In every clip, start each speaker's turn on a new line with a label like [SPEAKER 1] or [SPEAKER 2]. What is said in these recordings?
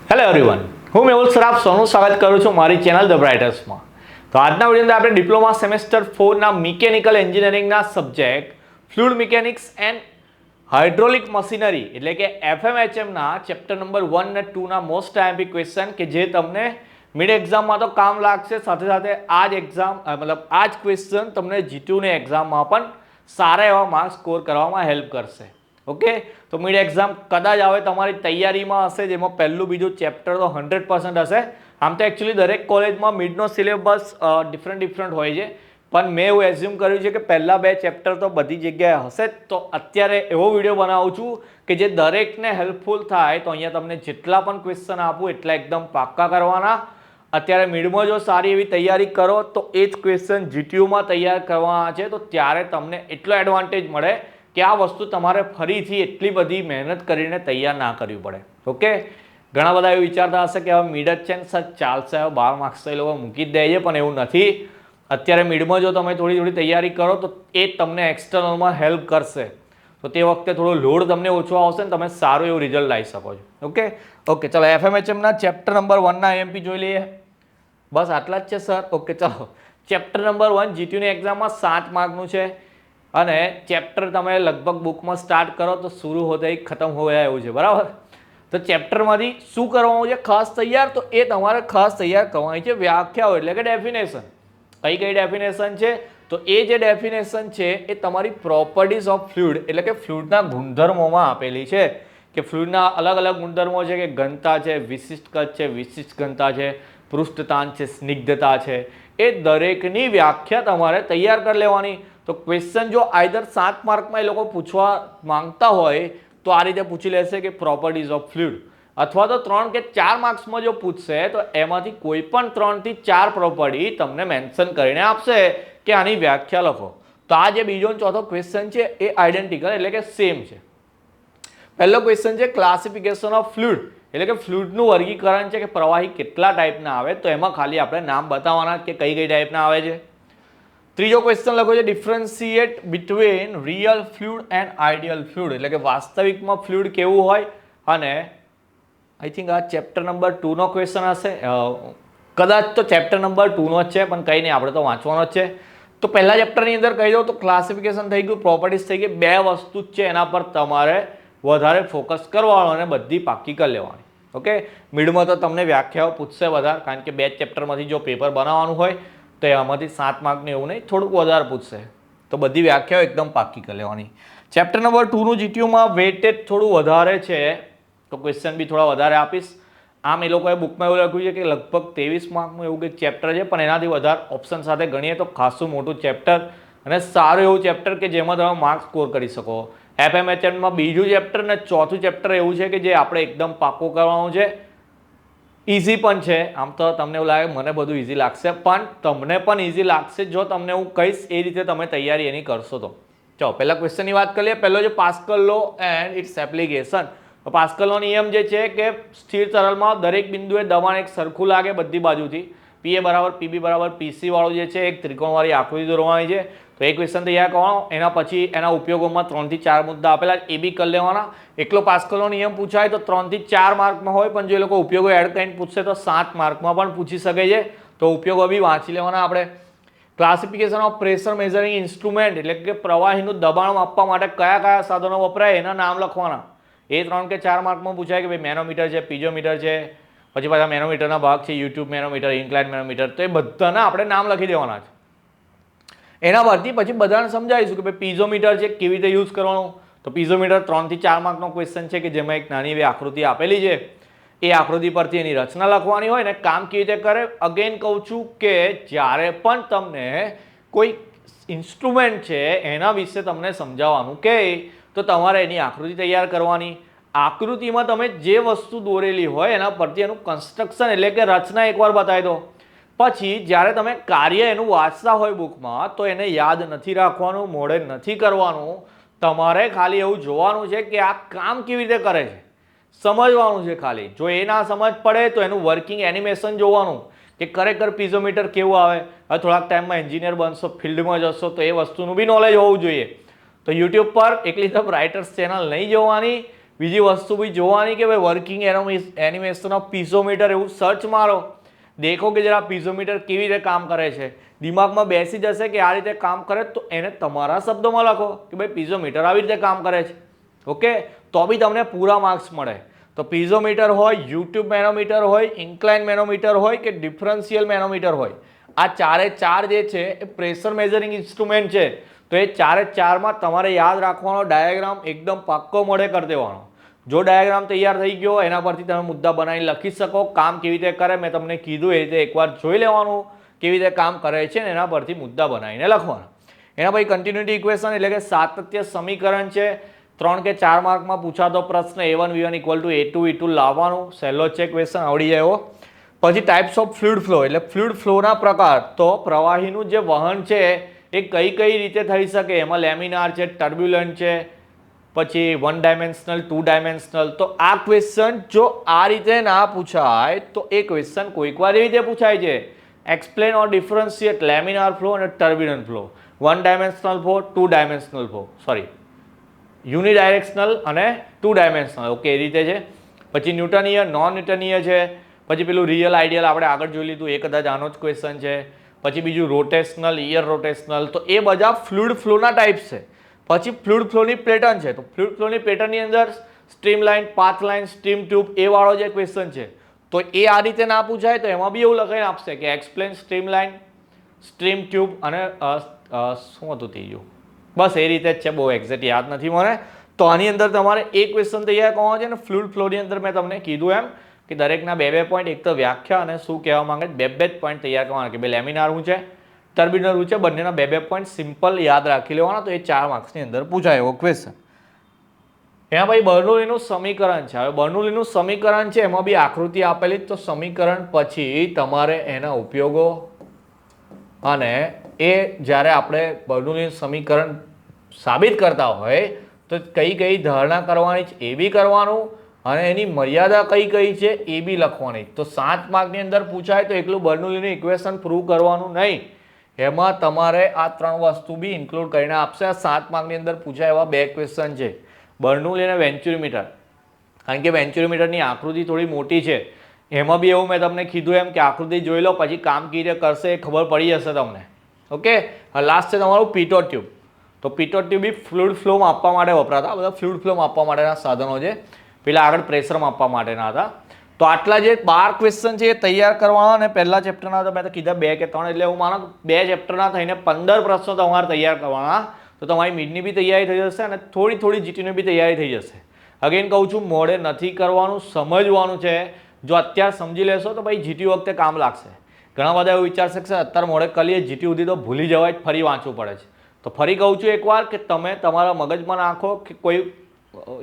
[SPEAKER 1] Hello everyone, હું મેહુલ સરાફ સૌનું સ્વાગત કરું છું મારી ચેનલ ધ બ્રાઇટર્સમાં. તો આજના વિડીયોની અંદર આપણે ડિપ્લોમા સેમેસ્ટર 4ના મિકેનિકલ એન્જિનિયરિંગના subject fluid mechanics and hydraulic machinery એટલે કે એફએમએચએમના ચેપ્ટર નંબર 1 અને 2ના મોસ્ટ આઈએમપી ક્વેશ્ચન કે જે તમને મિડ એક્ઝામમાં તો કામ લાગશે, સાથે સાથે આ જ એક્ઝામ આ જ ક્વેશ્ચન તમને જીટીયુની એક્ઝામમાં પણ સારા એવા માર્ક્સ સ્કોર કરવામાં હેલ્પ કરશે. ઓકે, તો મિડ એક્ઝામ કદાચ આવે તમારી તૈયારીમાં હશે, જેમાં પહેલું બીજું ચેપ્ટર તો 100% હશે. આમ તો એકચ્યુઅલી દરેક કોલેજમાં મિડનો સિલેબસ ડિફરન્ટ હોય છે, પણ મેં એવું એઝ્યુમ કર્યું છે કે પહેલાં બે ચેપ્ટર તો બધી જગ્યાએ હશે જ. તો અત્યારે એવો વિડીયો બનાવું છું કે જે દરેકને હેલ્પફુલ થાય. તો અહીંયા તમને જેટલા પણ ક્વેશ્ચન આપું એટલા એકદમ પાક્કા કરવાના. અત્યારે મિડમાં જો સારી એવી તૈયારી કરો તો એ જ ક્વેશ્ચન જીટીયુમાં તૈયાર કરવાના છે, તો ત્યારે તમને એટલો એડવાન્ટેજ મળે કે આ વસ્તુ તમારે ફરીથી એટલી બધી મહેનત કરીને તૈયાર ના કરવી પડે. ઓકે, ઘણા બધા એવું વિચારતા હશે કે હવે મિડ જ છે ને સર ચાલશે, હવે 12 માર્ક્સ તો એ લોકો મૂકી જ દે છે, પણ એવું નથી. અત્યારે મિડમાં જો તમે થોડી તૈયારી કરો તો એ તમને એક્સટર્નલમાં હેલ્પ કરશે. તો તે વખતે થોડો લોડ તમને ઓછો આવશે ને તમે સારું એવું રિઝલ્ટ લાવી શકો છો. ઓકે, ચલો એફએમએચએમના ચેપ્ટર નંબર 1ના આઈએમપી જોઈ લઈએ. બસ આટલા જ છે સર. ઓકે, ચલો ચેપ્ટર નંબર 1 જીટીયુની એક્ઝામમાં 7 માર્કનું છે અને ચેપ્ટર તમે લગભગ બુકમાં સ્ટાર્ટ કરો તો શરૂ હોતે ही ખતમ हो गया એવું છે, બરાબર. તો ચેપ્ટરમાંથી શું કરવાનું છે ખાસ તૈયાર, તો એ તમારે ખાસ તૈયાર કરવાની છે વ્યાખ્યાઓ એટલે કે ડેફિનેશન. કઈ ડેફિનેશન છે, તો એ જે ડેફિનેશન છે એ તમારી પ્રોપર્ટીઝ ઓફ ફ્લુઇડ એટલે કે ફ્લુઇડના ગુણધર્મોમાં આપેલી છે. કે ફ્લુઇડના અલગ અલગ ગુણધર્મો છે, કે ઘનતા છે, વિશિષ્ટ કદ છે, વિશિષ્ટ ઘનતા છે, પૃષ્ઠતાણ છે, સ્નિગ્ધતા છે, એ દરેકની વ્યાખ્યા તમારે તૈયાર કરી લેવાની. તો ક્વેશ્ચન જો આઈધર 7 માર્કમાં એ લોકો પૂછવા માંગતા હોય તો આ રીતે પૂછી લેશે કે પ્રોપર્ટીઝ ઓફ ફ્લુઇડ, અથવા તો 3 કે 4 માર્ક્સમાં જો પૂછશે તો એમાંથી કોઈ પણ 3 થી 4 પ્રોપર્ટી તમને મેન્શન કરીને આપશે કે આની વ્યાખ્યા લખો. તો આ જે બીજો અને ચોથો ક્વેશ્ચન છે એ આઈડેન્ટિકલ એટલે કે સેમ છે. પહેલો ક્વેશ્ચન છે ક્લાસિફિકેશન ઓફ ફ્લુઇડ એટલે કે ફ્લુઇડનું વર્ગીકરણ છે કે પ્રવાહી કેટલા ટાઈપના આવે, તો એમાં ખાલી આપણે નામ બતાવવાના કે કઈ ટાઈપના આવે છે. ત્રીજો ક્વેશ્ચન લખો છે differentiate between real fluid and ideal fluid એટલે કે વાસ્તવિકમાં ફ્લુઇડ કેવું હોય. અને આઈ થિંક આ ચેપ્ટર નંબર 2નો ક્વેશ્ચન હશે, કદાચ તો ચેપ્ટર નંબર 2નો જ છે, પણ કંઈ નહીં, આપણે તો વાંચવાનો જ છે. તો પહેલા ચેપ્ટરની અંદર કહી દઉં તો ક્લાસિફિકેશન થઈ ગયું, પ્રોપર્ટીઝ થઈ ગઈ. બે વસ્તુ જ છે એના પર તમારે વધારે ફોકસ કરવાનો અને બધી પાકી કરી લેવાની. ઓકે, મિડમાં તો તમને વ્યાખ્યાઓ પૂછશે વધારે, કારણ કે બે ચેપ્ટરમાંથી જો પેપર બનાવવાનું હોય તો એમાંથી 7 માર્કનું એવું નહીં, થોડુંક વધારે પૂછશે. તો બધી વ્યાખ્યાઓ એકદમ પાકી કરી લેવાની. ચેપ્ટર નંબર 2નું જીટીયુમાં વેટેજ થોડું વધારે છે, તો ક્વેશ્ચન બી થોડા વધારે આપીશ. આમ એ લોકોએ બુકમાં એવું લખ્યું છે કે લગભગ 23 માર્કનું એવું કંઈક ચેપ્ટર છે, પણ એનાથી વધારે ઓપ્શન સાથે ગણીએ તો ખાસું મોટું ચેપ્ટર અને સારું એવું ચેપ્ટર કે જેમાં તમે માર્ક્સ સ્કોર કરી શકો. એફએમએચએમમાં બીજું ચેપ્ટર ને ચોથું ચેપ્ટર એવું છે કે જે આપણે એકદમ પાક્કું કરવાનું છે. ઇઝી પણ છે. આમ તો તમને એવું લાગે મને બધું ઇઝી લાગશે, પણ તમને પણ ઇઝી લાગશે જો તમને હું કહીશ એ રીતે તમે તૈયારી એની કરશો તો. ચાલો પહેલા ક્વેશ્ચનની વાત કરીએ. પહેલો છે Pascal law and its application. તો પાસ્કલનો નિયમ જે છે કે સ્થિર તરલમાં દરેક બિંદુએ દબાણ એક સરખું લાગે બધી બાજુથી. પીએ બરાબર પીબી બરાબર પીસી વાળું જે છે એક ત્રિકોણવાળી આકૃતિ દોરવાની છે. તો એ ક્વેશ્ચન તૈયાર કરવાનો. એના પછી એના ઉપયોગોમાં 3 થી 4 મુદ્દા આપેલા એ બી કરી લેવાના. એકલો પાસ્કલનો નિયમ પૂછાય તો 3 થી 4 માર્કમાં હોય, પણ જો એ લોકો ઉપયોગો એડ કરીને પૂછશે તો 7 માર્કમાં પણ પૂછી શકે છે. તો ઉપયોગો બી વાંચી લેવાના આપણે. Classification of pressure measuring instrument એટલે કે પ્રવાહીનું દબાણ માપવા માટે કયા કયા સાધનો વપરાય એના નામ લખવાના. એ 3 કે 4 માર્કમાં પૂછાય કે ભાઈ મેનોમીટર છે, પીઝોમીટર છે, પછી પાછા મેનોમીટરના ભાગ છે, યુટ્યુબ મેનોમીટર, ઇન્ક્લાઇન મેનોમીટર, તો એ બધાના આપણે નામ લખી દેવાના છે. એના પરથી પછી બધાને સમજાવીશું કે ભાઈ પીઝોમીટર છે કેવી રીતે યુઝ કરવાનું. તો પીઝોમીટર 3 થી 4 માર્કનો ક્વેશ્ચન છે કે જેમાં એક નાની એવી આકૃતિ આપેલી છે, એ આકૃતિ પરથી એની રચના લખવાની હોય ને કામ કેવી રીતે કરે. અગેન કહું છું કે જ્યારે પણ તમને કોઈ ઇન્સ્ટ્રુમેન્ટ છે એના વિશે તમને સમજાવવાનું કે તો તમારે એની આકૃતિ તૈયાર કરવાની. આકૃતિમાં તમે જે વસ્તુ દોરેલી હોય એના પરથી એનું કન્સ્ટ્રક્શન એટલે કે રચના એકવાર બતાવી દો. પછી જ્યારે તમે કાર્ય એનું વાંચતા હોય બુકમાં તો એને યાદ નથી રાખવાનું, મોડે નથી કરવાનું. તમારે ખાલી એવું જોવાનું છે કે આ કામ કેવી રીતે કરે છે, સમજવાનું છે ખાલી. જો એ ના સમજ પડે તો એનું વર્કિંગ એનિમેશન જોવાનું કે ખરેખર પીઝોમીટર કેવું આવે. હવે થોડાક ટાઈમમાં એન્જિનિયર બનશો, ફિલ્ડમાં જશો તો એ વસ્તુનું બી નોલેજ હોવું જોઈએ. તો યુટ્યુબ પર એકલી તો રાઇટર્સ ચેનલ નહીં જોવાની, બીજી વસ્તુ બી જોવાની કે ભાઈ વર્કિંગ એનિમેશન ઓફ પીઝોમીટર એવું સર્ચ મારો, દેખો કે જરા પીઝોમીટર કેવી રીતે કામ કરે છે, દિમાગમાં બેસી જશે કે આ રીતે કામ કરે, તો એને તમારા શબ્દોમાં લખો કે ભાઈ પીઝોમીટર આવી રીતે કામ કરે છે. ઓકે, તો બી તમને પૂરા માર્ક્સ મળે. તો પીઝોમીટર હોય, યુટ્યુબ મેનોમીટર હોય, ઇન્ક્લાઇન મેનોમીટર હોય કે ડિફરન્શિયલ મેનોમીટર હોય, આ ચારે ચાર જે છે એ પ્રેશર મેઝરિંગ ઇન્સ્ટ્રુમેન્ટ છે. તો એ ચારે ચારમાં તમારે યાદ રાખવાનો ડાયાગ્રામ એકદમ પાક્કો મોડે કરી દેવાનો. જો ડાયાગ્રામ તૈયાર થઈ ગયો એના પરથી તમે મુદ્દા બનાવીને લખી શકો. કામ કેવી રીતે કરે મેં તમને કીધું એ રીતે એકવાર જોઈ લેવાનું કેવી રીતે કામ કરે છે ને એના પરથી મુદ્દા બનાવીને લખવાના. એના પછી કન્ટિન્યુટી ઇક્વેશન એટલે કે સાતત્ય સમીકરણ છે. 3 કે 4 માર્કમાં પૂછાતો પ્રશ્ન A1 V1 = A2 E2 લાવવાનું. સહેલો છે ક્વેશ્ચન, આવડી જાય એવો. પછી ટાઈપ્સ ઓફ ફ્લુઇડ ફ્લો એટલે ફ્લુઇડ ફ્લોના પ્રકાર. તો પ્રવાહીનું જે વહન છે એ કઈ કઈ રીતે થઈ શકે, એમાં લેમિનાર છે, ટર્બ્યુલન્ટ છે, પછી 1 ડાયમેન્શનલ, 2 ડાયમેન્શનલ. તો આ ક્વેશ્ચન જો આ રીતે ના પૂછાય તો એ ક્વેશ્ચન કોઈક વાર એવી રીતે પૂછાય છે, explain or differentiate laminar flow અને turbulent flow. 1 dimensional flow, 2 dimensional flow, sorry unidirectional અને 2 ડાયમેન્શનલ. ઓકે, એ રીતે છે. પછી ન્યૂટનીય, નોન ન્યૂટનીય છે. પછી પેલું રિયલ આઈડિયલ આપણે આગળ જોઈ લીધું, એ કદાચ આનો જ ક્વેશ્ચન છે. પછી બીજું રોટેશનલ, ઇયર રોટેશનલ. તો એ બધા ફ્લુઇડ ફ્લોના ટાઈપ્સ છે. પછી ફ્લુઇડ ફ્લોની પેટર્ન છે. તો ફ્લુઇડ ફ્લોની પેટર્નની અંદર stream line, path line, stream tube એ વાળો જે ક્વેશ્ચન છે તો એ આ રીતે ના પૂછાય તો એમાં બી એવું લખાઈને આપશે કે explain stream line, stream tube અને શું હતું ત્રીજું, બસ એ રીતે જ છે. બહુ એક્ઝેક્ટ યાદ નથી મને. તો આની અંદર તમારે એક ક્વેશ્ચન તૈયાર કરવાનો છે. અને ફ્લુઇડ ફ્લોની અંદર મેં તમને કીધું એમ કે દરેકના 2-2 પોઈન્ટ, એક તો વ્યાખ્યા અને શું કહેવા માંગે છે, 2-2 જ પોઈન્ટ તૈયાર કરવાના કે ભાઈ લેમિનાર શું છે, ટર્બ્યુલન્ટ શું છે, બંનેના 2-2 પોઈન્ટ સિમ્પલ યાદ રાખી લેવાના. તો એ 4 માર્ક્સની અંદર પૂછાય એવો ક્વેશ્ચન. એમાં ભાઈ બર્નોલીનું સમીકરણ છે. હવે બર્નોલીનું સમીકરણ છે એમાં બી આકૃતિ આપેલી. તો સમીકરણ પછી તમારે એના ઉપયોગો અને એ જ્યારે આપણે બર્નોલીનું સમીકરણ સાબિત કરતા હોય તો કઈ કઈ ધારણા કરવાની છે એ બી કરવાનું અને એની મર્યાદા કઈ કઈ છે એ બી લખવાની. તો 7 માર્કની અંદર પૂછાય તો એકલું બર્નોલીનું ઇક્વેશન પ્રૂવ કરવાનું નહીં, એમાં તમારે આ 3 વસ્તુ બી ઇન્ક્લુડ કરીને આપશે. આ 7 માર્કની અંદર પૂછાય એવા 2 ક્વેશ્ચન છે, બર્નોલી અને વેન્ચ્યુરીમીટર. કારણ કે વેન્ચ્યુરીમીટરની આકૃતિ થોડી મોટી છે. એમાં બી એવું મેં તમને કીધું એમ કે આકૃતિ જોઈ લો પછી કામ કેવી રીતે કરશે એ ખબર પડી જશે તમને. ઓકે, લાસ્ટ છે તમારું પીટો ટ્યુબ. તો પીટો ટ્યુબ બી ફ્લુઇડ ફ્લો માપવા માટે વપરાતા. બધા ફ્લુઇડ ફ્લો માપવા માટેના સાધનો છે. પેલા આગળ પ્રેશર માપવા માટેના હતા. તો આટલા જે 12 ક્વેશ્ચન છે એ તૈયાર કરવાના. અને પહેલા ચેપ્ટરના તો મેં તો કીધા 2 કે 3, એટલે હું માનો 2 ચેપ્ટરના થઈને 15 પ્રશ્નો તમારે તૈયાર કરવાના. તો તમારી મિડની બી તૈયારી થઈ જશે અને થોડી જીટીની બી તૈયારી થઈ જશે. અગેન કહું છું, મોડે નથી કરવાનું, સમજવાનું છે. જો અત્યારે સમજી લેશો તો ભાઈ જીટી વખતે કામ લાગશે. ઘણા બધા એવું વિચારશે કે અત્યારે મોડે કરીએ જીટી સુધી તો ભૂલી જવાય, ફરી વાંચવું પડે છે. તો ફરી કહું છું એકવાર કે તમે તમારા મગજમાં નાખો કે કોઈ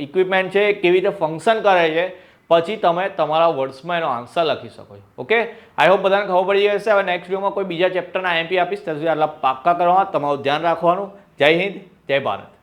[SPEAKER 1] ઇક્વિપમેન્ટ છે કેવી રીતે ફંક્શન કરે છે, પછી તમે તમારા વર્ડ્સમાં એનો આન્સર લખી શકો છો. ઓકે, આઈ હોપ બધાને ખબર પડી જશે. હવે નેક્સ્ટ વિડીયોમાં કોઈ બીજા ચેપ્ટરના આઈએમપી આપીશ. ત્યાં સુધી આટલા પાક્કા કરવા, તમારું ધ્યાન રાખવાનું. જય હિન્દ, જય ભારત.